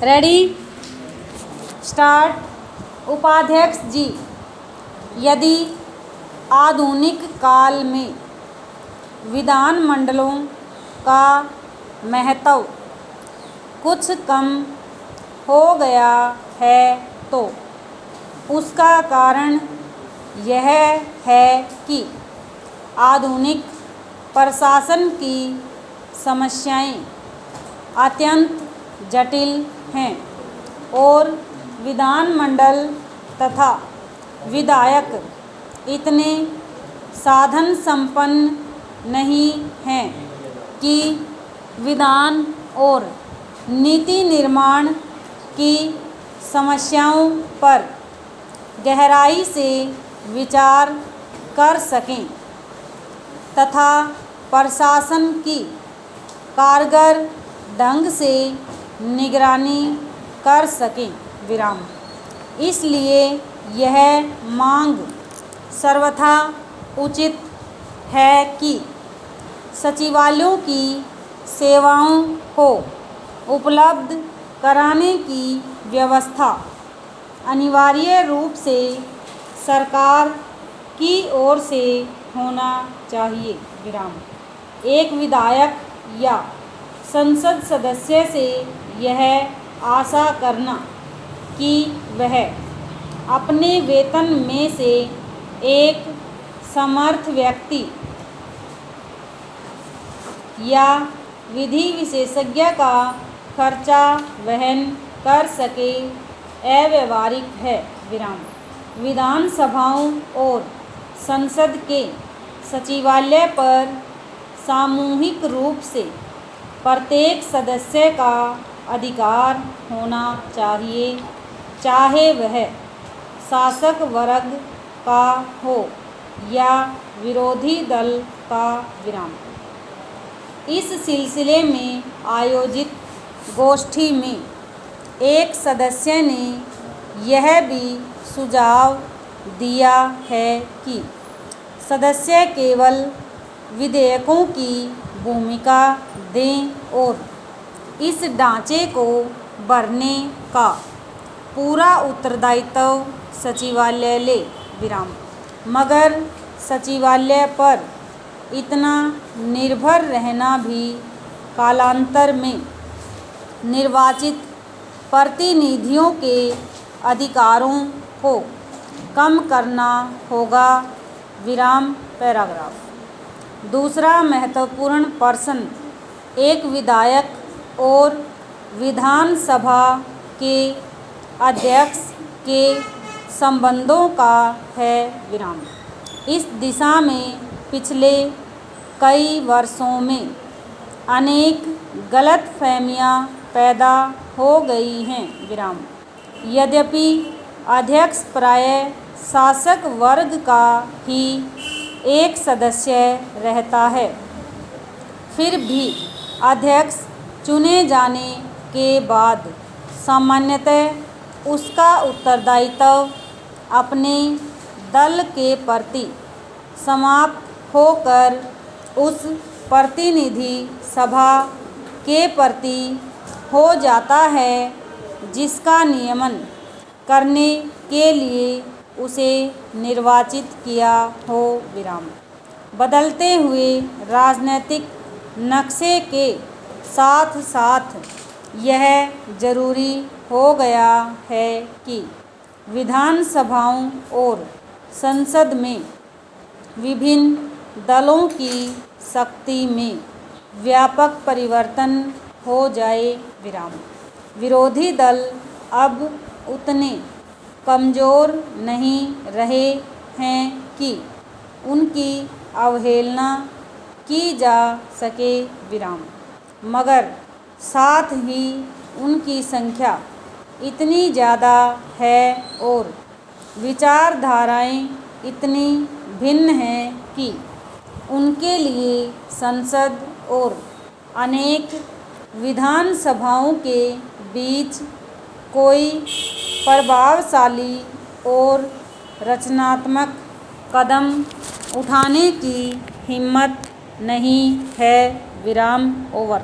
Ready start. उपाध्यक्ष जी, यदि आधुनिक काल में विधानमंडलों का महत्व कुछ कम हो गया है तो उसका कारण यह है कि आधुनिक प्रशासन की समस्याएं अत्यंत जटिल हैं और विधानमंडल तथा विधायक इतने साधन संपन्न नहीं हैं कि विधान और नीति निर्माण की समस्याओं पर गहराई से विचार कर सकें तथा प्रशासन की कारगर ढंग से निगरानी कर सकें। विराम। इसलिए यह मांग सर्वथा उचित है कि सचिवालयों की सेवाओं को उपलब्ध कराने की व्यवस्था अनिवार्य रूप से सरकार की ओर से होना चाहिए। विराम। एक विधायक या संसद सदस्य से यह आशा करना कि वह अपने वेतन में से एक समर्थ व्यक्ति या विधि विशेषज्ञ का खर्चा वहन कर सके अव्यावहारिक है। विराम। विधानसभाओं और संसद के सचिवालय पर सामूहिक रूप से प्रत्येक सदस्य का अधिकार होना चाहिए, चाहे वह शासक वर्ग का हो या विरोधी दल का। विराम। इस सिलसिले में आयोजित गोष्ठी में एक सदस्य ने यह भी सुझाव दिया है कि सदस्य केवल विधेयकों की भूमिका दें और इस ढांचे को भरने का पूरा उत्तरदायित्व सचिवालय ले। विराम। मगर सचिवालय पर इतना निर्भर रहना भी कालांतर में निर्वाचित प्रतिनिधियों के अधिकारों को कम करना होगा। विराम। पैराग्राफ। दूसरा महत्वपूर्ण प्रश्न एक विधायक और विधानसभा के अध्यक्ष के संबंधों का है। विराम। इस दिशा में पिछले कई वर्षों में अनेक गलतफहमियां पैदा हो गई हैं। विराम। यद्यपि अध्यक्ष प्रायः शासक वर्ग का ही एक सदस्य रहता है, फिर भी अध्यक्ष चुने जाने के बाद सामान्यतः उसका उत्तरदायित्व अपने दल के प्रति समाप्त होकर उस प्रतिनिधि सभा के प्रति हो जाता है जिसका नियमन करने के लिए उसे निर्वाचित किया हो। विराम। बदलते हुए राजनीतिक नक्शे के साथ साथ यह जरूरी हो गया है कि विधानसभाओं और संसद में विभिन्न दलों की शक्ति में व्यापक परिवर्तन हो जाए। विराम। विरोधी दल अब उतने कमज़ोर नहीं रहे हैं कि उनकी अवहेलना की जा सके। विराम। मगर साथ ही उनकी संख्या इतनी ज़्यादा है और विचारधाराएं इतनी भिन्न हैं कि उनके लिए संसद और अनेक विधानसभाओं के बीच कोई प्रभावशाली और रचनात्मक कदम उठाने की हिम्मत नहीं है। विराम। ओवर।